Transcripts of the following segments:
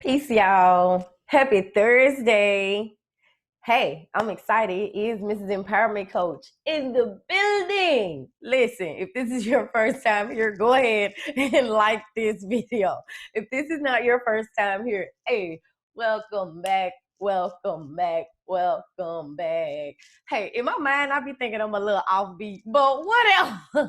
Peace, y'all. Happy Thursday. Hey, I'm excited. It is Mrs. Empowerment Coach in the building. Listen, if this is your first time here, go ahead and like this video. If this is not your first time here, hey, welcome back. Welcome back. Welcome back. Hey, in my mind, I be thinking I'm a little offbeat, but what else?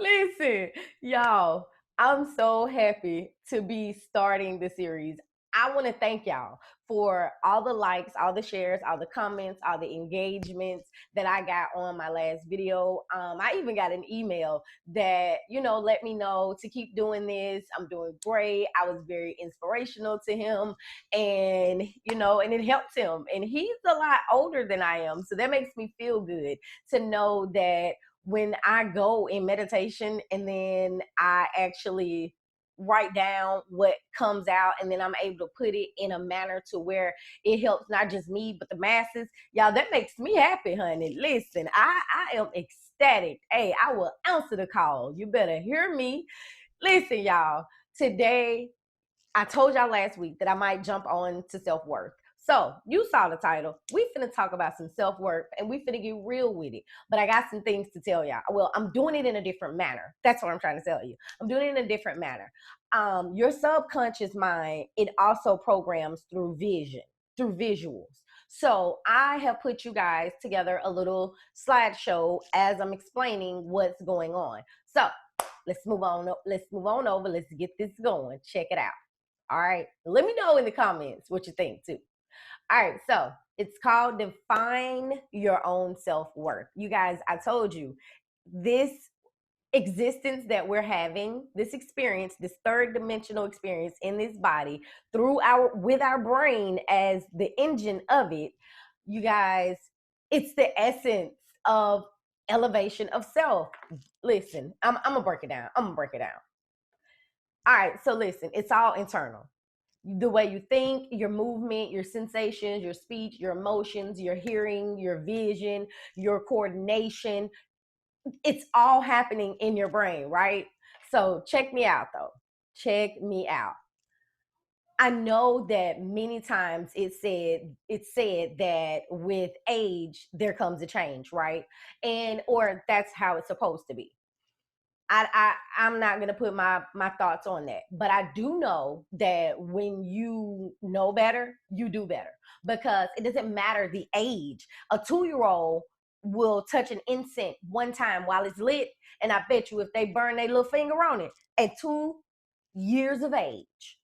Listen, y'all, I'm so happy to be starting the series. I want to thank y'all for all the likes, all the shares, all the comments, all the engagements that I got on my last video. I even got an email that, let me know to keep doing this. I'm doing great. I was very inspirational to him and it helped him. And he's a lot older than I am. So that makes me feel good to know that when I go in meditation and then I actually write down what comes out and then I'm able to put it in a manner to where it helps not just me but the masses, y'all, that makes me happy, honey. Listen, I am ecstatic. Hey, I will answer the call. You better hear me. Listen, y'all, today I told y'all last week that I might jump on to self-worth. So you saw the title. We finna talk about some self-worth and we finna get real with it. But I got some things to tell y'all. Well, I'm doing it in a different manner. That's what I'm trying to tell you. I'm doing it in a different manner. Your subconscious mind, it also programs through vision, through visuals. So I have put you guys together a little slideshow as I'm explaining what's going on. So let's move on. Let's move on over. Let's get this going. Check it out. All right. Let me know in the comments what you think too. All right. So it's called Define Your Own Self-Worth. You guys, I told you this existence that we're having, this experience, this third dimensional experience in this body with our brain as the engine of it, you guys, it's the essence of elevation of self. Listen, I'm gonna break it down. All right, so listen, it's all internal. The way you think, your movement, your sensations, your speech, your emotions, your hearing, your vision, your coordination, it's all happening in your brain, right? So check me out though. Check me out. I know that many times it's said that with age there comes a change, right? And or that's how it's supposed to be. I'm not gonna put my thoughts on that, but I do know that when you know better, you do better because it doesn't matter the age. A 2-year-old will touch an incense one time while it's lit, and I bet you if they burn their little finger on it at 2 years of age,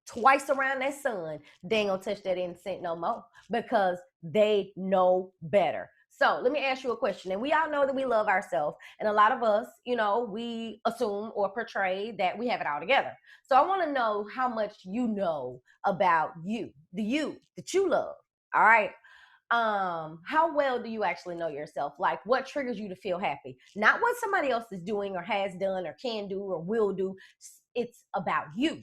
twice around that sun, they ain't gonna touch that incense no more because they know better. So let me ask you a question. And we all know that we love ourselves. And a lot of us, we assume or portray that we have it all together. So I want to know how much you know about you, the you that you love. All right. How well do you actually know yourself? Like what triggers you to feel happy? Not what somebody else is doing or has done or can do or will do. It's about you,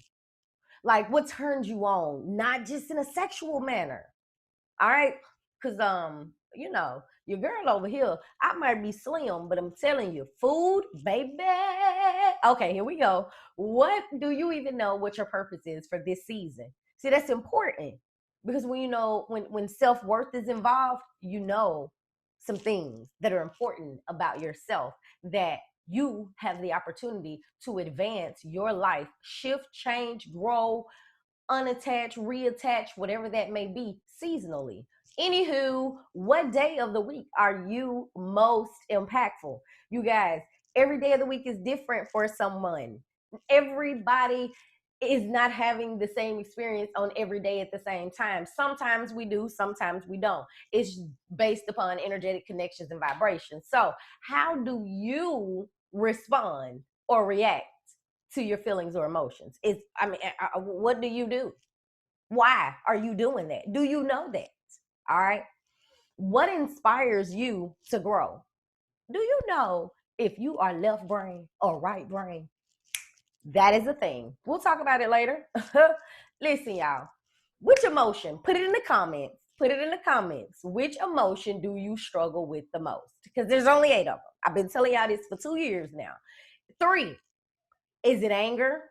like what turns you on, not just in a sexual manner. All right. Because your girl over here, I might be slim, but I'm telling you, food, baby. Okay, here we go. What do you even know what your purpose is for this season? See, that's important because when self-worth is involved, you know some things that are important about yourself that you have the opportunity to advance your life, shift, change, grow, unattached, reattach, whatever that may be, seasonally. Anywho, what day of the week are you most impactful? You guys, every day of the week is different for someone. Everybody is not having the same experience on every day at the same time. Sometimes we do, sometimes we don't. It's based upon energetic connections and vibrations. So, how do you respond or react to your feelings or emotions? What do you do? Why are you doing that? Do you know that? All right. What inspires you to grow? Do you know if you are left brain or right brain? That is a thing. We'll talk about it later. Listen, y'all. Which emotion? Put it in the comments. Put it in the comments. Which emotion do you struggle with the most? Because there's only 8 of them. I've been telling y'all this for 2 years now. 3, is it anger?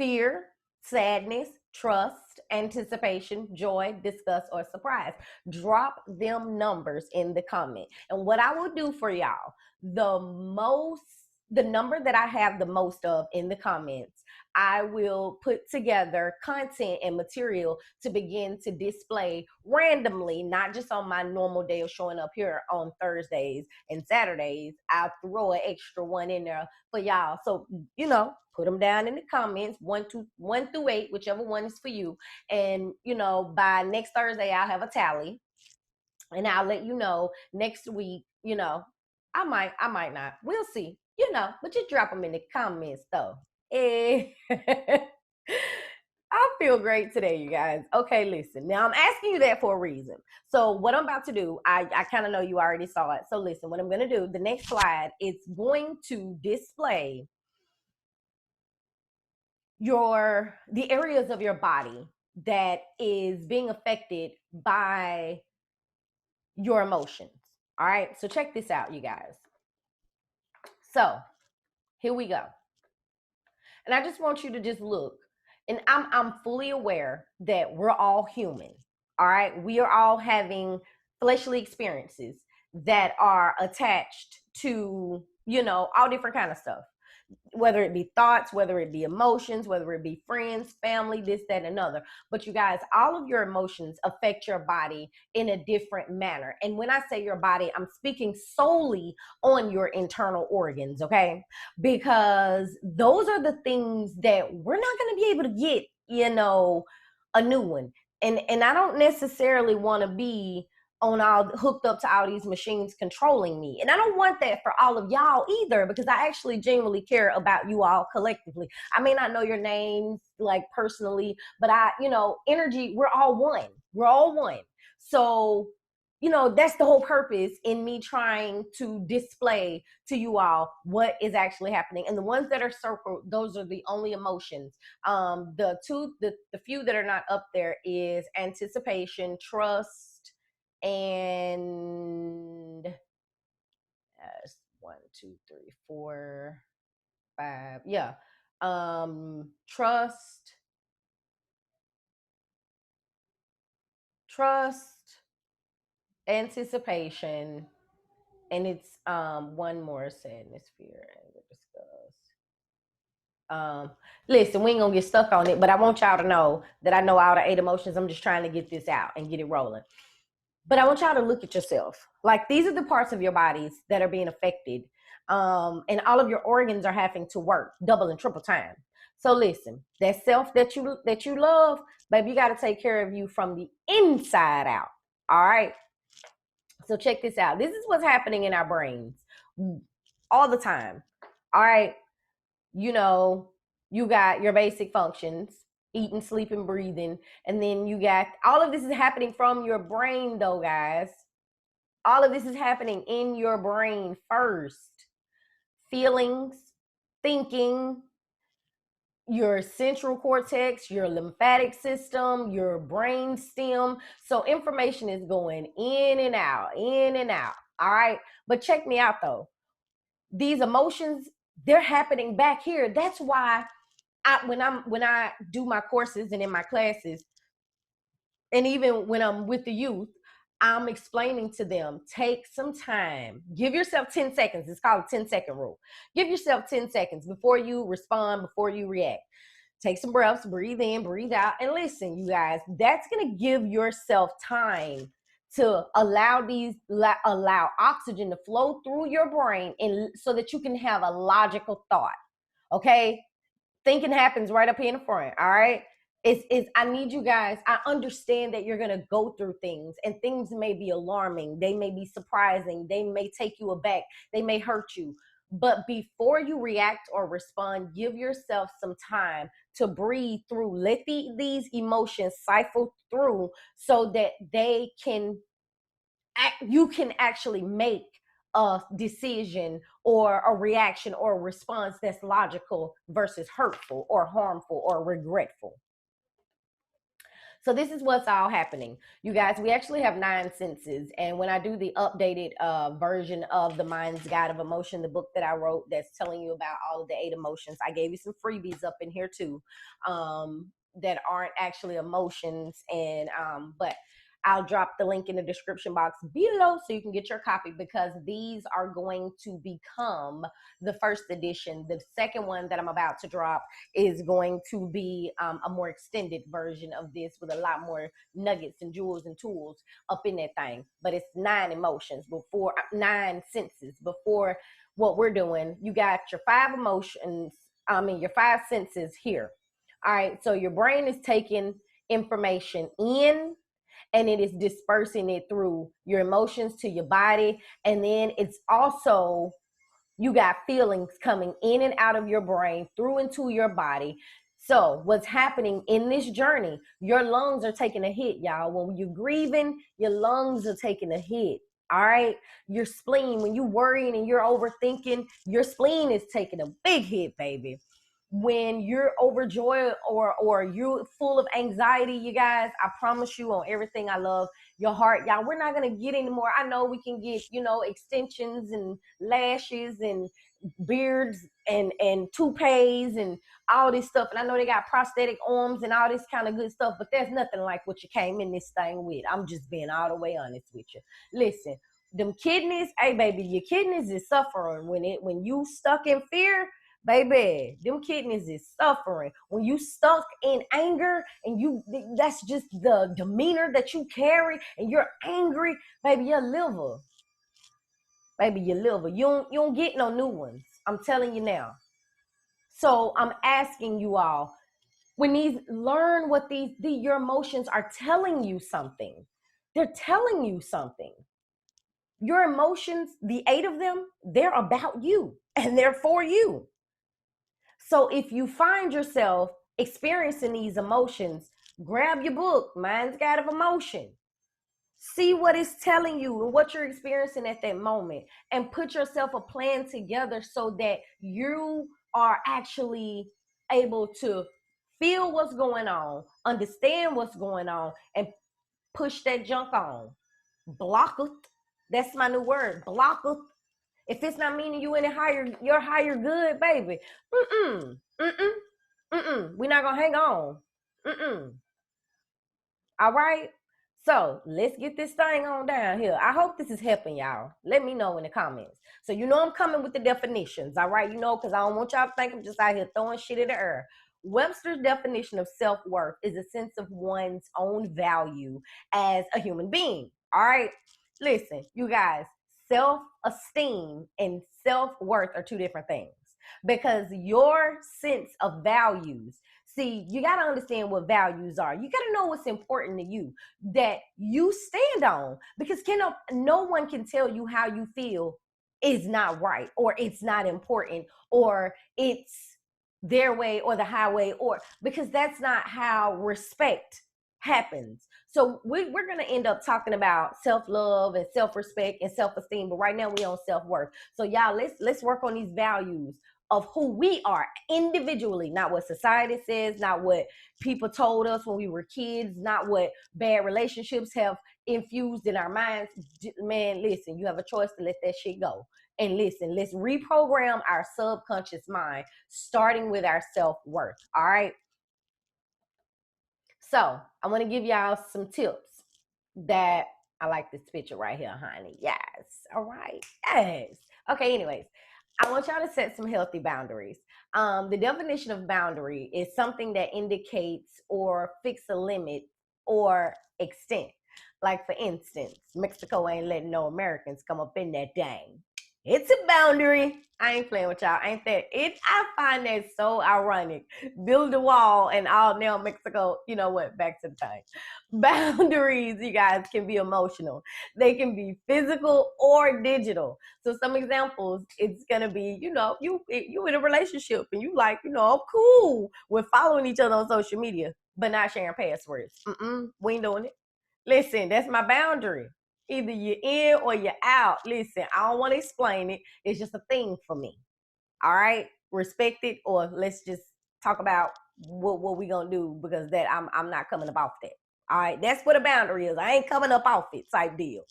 fear, sadness, trust, anticipation, joy, disgust, or surprise. Drop them numbers in the comment. And what I will do for y'all, the number that I have the most of in the comments, I will put together content and material to begin to display randomly, not just on my normal day of showing up here on Thursdays and Saturdays. I'll throw an extra one in there for y'all. So, put them down in the comments, one through eight, whichever one is for you. And, by next Thursday, I'll have a tally and I'll let you know next week, I might not. We'll see, but just drop them in the comments though. I feel great today, you guys. Okay, listen. Now I'm asking you that for a reason. So what I'm about to do, I kind of know you already saw it. So listen, what I'm going to do, the next slide is going to display the areas of your body that is being affected by your emotions. All right, so check this out, you guys. So here we go. And I just want you to just look. And I'm fully aware that we're all human. All right. We are all having fleshly experiences that are attached to, all different kind of stuff, whether it be thoughts, whether it be emotions, whether it be friends, family, this, that, and another. But you guys, all of your emotions affect your body in a different manner. And when I say your body, I'm speaking solely on your internal organs, okay? Because those are the things that we're not going to be able to get, a new one. And I don't necessarily want to be on all hooked up to all these machines controlling me. And I don't want that for all of y'all either, because I actually genuinely care about you all collectively. I may not know your names like personally, but energy, we're all one. We're all one. So, that's the whole purpose in me trying to display to you all what is actually happening. And the ones that are circled, those are the only emotions. The few that are not up there is anticipation, trust, and one, two, three, four, five. Yeah. Trust, anticipation, and it's one more: sadness, fear, anger, disgust. Listen, we ain't gonna get stuck on it, but I want y'all to know that I know all the 8 emotions. I'm just trying to get this out and get it rolling. But I want y'all to look at yourself. Like, these are the parts of your bodies that are being affected. And all of your organs are having to work double and triple time. So listen, that self that you love, baby, you got to take care of you from the inside out. All right. So check this out. This is what's happening in our brains all the time. All right. You got your basic functions: eating, sleeping, breathing. And then you got all of this is happening from your brain, though, guys. All of this is happening in your brain first. Feelings, thinking, your central cortex, your lymphatic system, your brain stem. So information is going in and out, in and out. All right. But check me out though. These emotions, they're happening back here. That's why when I do my courses and in my classes, and even when I'm with the youth, I'm explaining to them, take some time, give yourself 10 seconds. It's called a 10-second rule. Give yourself 10 seconds before you respond, before you react. Take some breaths, breathe in, breathe out, and listen, you guys, that's going to give yourself time to allow oxygen to flow through your brain, and so that you can have a logical thought. Okay? Thinking happens right up here in the front. All right. I need you guys. I understand that you're gonna go through things, and things may be alarming, they may be surprising, they may take you aback, they may hurt you. But before you react or respond, give yourself some time to breathe through. Let these emotions cycle through so that you can actually make a decision or a reaction or a response that's logical versus hurtful or harmful or regretful. So this is what's all happening. You guys, we actually have 9 senses. And when I do the updated version of the Mind's Guide of Emotion, the book that I wrote that's telling you about all of the 8 emotions, I gave you some freebies up in here too, that aren't actually emotions. And but I'll drop the link in the description box below so you can get your copy, because these are going to become the first edition. The second one that I'm about to drop is going to be a more extended version of this with a lot more nuggets and jewels and tools up in that thing. But it's 9 emotions before 9 senses. Before what we're doing, you got your 5 emotions, your 5 senses here. All right, so your brain is taking information in and it is dispersing it through your emotions to your body. And then it's also, you got feelings coming in and out of your brain through into your body. So what's happening in this journey, your lungs are taking a hit, y'all. When you're grieving, your lungs are taking a hit. All right. Your spleen, when you're worrying and you're overthinking, your spleen is taking a big hit, baby. When you're overjoyed or you're full of anxiety, you guys, I promise you on everything I love, your heart, y'all, we're not gonna get any more. I know we can get, extensions and lashes and beards and toupees and all this stuff. And I know they got prosthetic arms and all this kind of good stuff, but there's nothing like what you came in this thing with. I'm just being all the way honest with you. Listen, them kidneys, hey baby, your kidneys is suffering when you stuck in fear. Baby, them kidneys is suffering. When you stuck in anger and that's just the demeanor that you carry and you're angry, baby, your liver. Baby, your liver. You don't get no new ones. I'm telling you now. So I'm asking you all, learn what your emotions are telling you something. They're telling you something. Your emotions, the 8 of them, they're about you and they're for you. So if you find yourself experiencing these emotions, grab your book, Mind's Guide of Emotion. See what it's telling you and what you're experiencing at that moment, and put yourself a plan together so that you are actually able to feel what's going on, understand what's going on, and push that junk on. Block it. That's my new word. Block it. If it's not meaning you any higher, you're higher good, baby. Mm-mm. Mm-mm. Mm-mm. We're not gonna hang on. Mm-mm. All right. So let's get this thing on down here. I hope this is helping y'all. Let me know in the comments. So I'm coming with the definitions. All right, because I don't want y'all to think I'm just out here throwing shit in the air. Webster's definition of self-worth is a sense of one's own value as a human being. All right. Listen, you guys, self-esteem and self-worth are 2 different things, because your sense of values, see, you got to understand what values are. You got to know what's important to you, that you stand on, because no one can tell you how you feel is not right, or it's not important, or it's their way or the highway, or because that's not how respect happens. So we're going to end up talking about self-love and self-respect and self-esteem, but right now we on self-worth. So y'all, let's work on these values of who we are individually, not what society says, not what people told us when we were kids, not what bad relationships have infused in our minds. Man, listen, you have a choice to let that shit go. And listen, let's reprogram our subconscious mind, starting with our self-worth. All right. So I want to give y'all some tips that I like this picture right here, honey. Yes. All right. Yes. Okay. Anyways, I want y'all to set some healthy boundaries. The definition of boundary is something that indicates or fix a limit or extent. Like, for instance, Mexico ain't letting no Americans come up in that dang. It's a boundary. I ain't playing with y'all. Ain't that it? I find that so ironic. Build a wall and all now Mexico, you know what? Back to the thing. Boundaries, you guys, can be emotional. They can be physical or digital. So some examples, it's gonna be, you in a relationship and you like, I'm cool with following each other on social media, but not sharing passwords. We ain't doing it. Listen, that's my boundary. Either you're in or you're out. Listen, I don't want to explain it. It's just a thing for me. All right, respect it, or let's just talk about what we gonna do, because that I'm not coming off that. All right, that's what a boundary is. I ain't coming up off it type deal.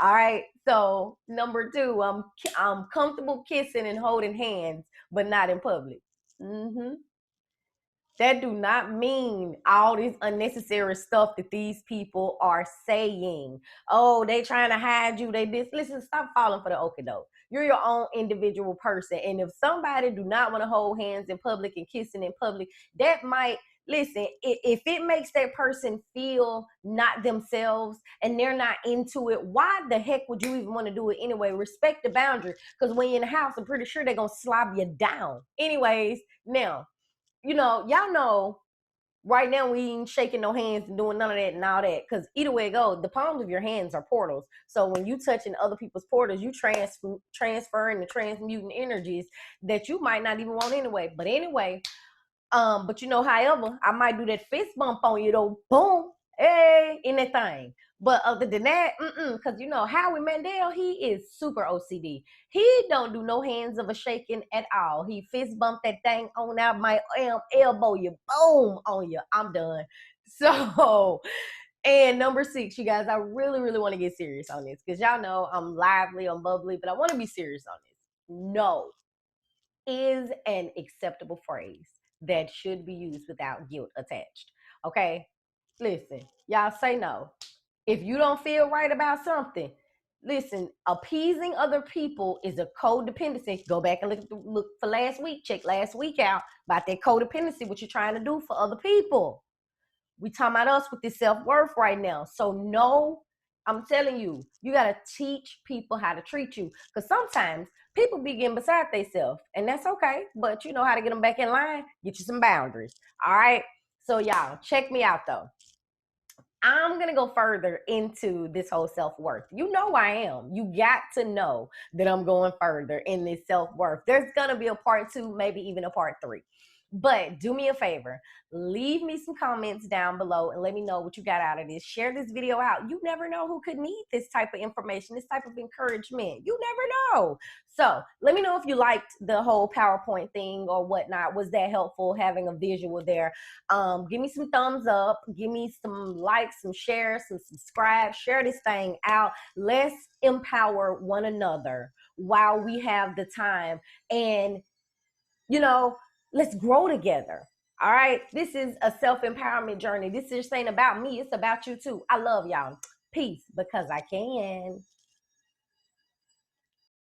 All right. So number two, I'm comfortable kissing and holding hands, but not in public. Mm-hmm. That do not mean all this unnecessary stuff that these people are saying. Oh, they trying to hide you. They this. Listen, stop falling for the okie doke. You're your own individual person, and if somebody do not want to hold hands in public and kissing in public, that might listen. If it makes that person feel not themselves and they're not into it, why the heck would you even want to do it anyway? Respect the boundary, because when you're in the house, I'm pretty sure they're gonna slob you down. Anyways, now y'all know right now we ain't shaking no hands and doing none of that and all that. Because either way it goes, the palms of your hands are portals. So when you touching other people's portals, you transferring and transmuting energies that you might not even want anyway. But anyway, but however, I might do that fist bump on you though. Boom. Hey, in that thing. But other than that, because Howie Mandel, he is super OCD. He don't do no hands of a shaking at all. He fist bump that thing on out my elbow, you boom on you. I'm done. So, and number 6, you guys, I really, really want to get serious on this because y'all know I'm lively, I'm bubbly, but I want to be serious on this. No is an acceptable phrase that should be used without guilt attached. Okay? Listen, y'all say no. If you don't feel right about something, listen, appeasing other people is a codependency. Go back and look for last week, check last week out about that codependency, what you're trying to do for other people. We talking about us with this self-worth right now. So no, I'm telling you, you got to teach people how to treat you. Because sometimes people be getting beside themselves, and that's okay. But you know how to get them back in line. Get you some boundaries. All right. So y'all, check me out though. I'm going to go further into this whole self-worth. You know I am. You got to know that I'm going further in this self-worth. There's going to be a part 2, maybe even a part 3. But do me a favor, leave me some comments down below and let me know what you got out of this. Share this video out. You never know who could need this type of information, this type of encouragement. You never know. So let me know if you liked the whole PowerPoint thing or whatnot. Was that helpful, having a visual there? Give me some thumbs up. Give me some likes, some shares, some subscribe. Share this thing out. Let's empower one another while we have the time. And let's grow together. All right. This is a self-empowerment journey. This just ain't about me. It's about you too. I love y'all. Peace, because I can.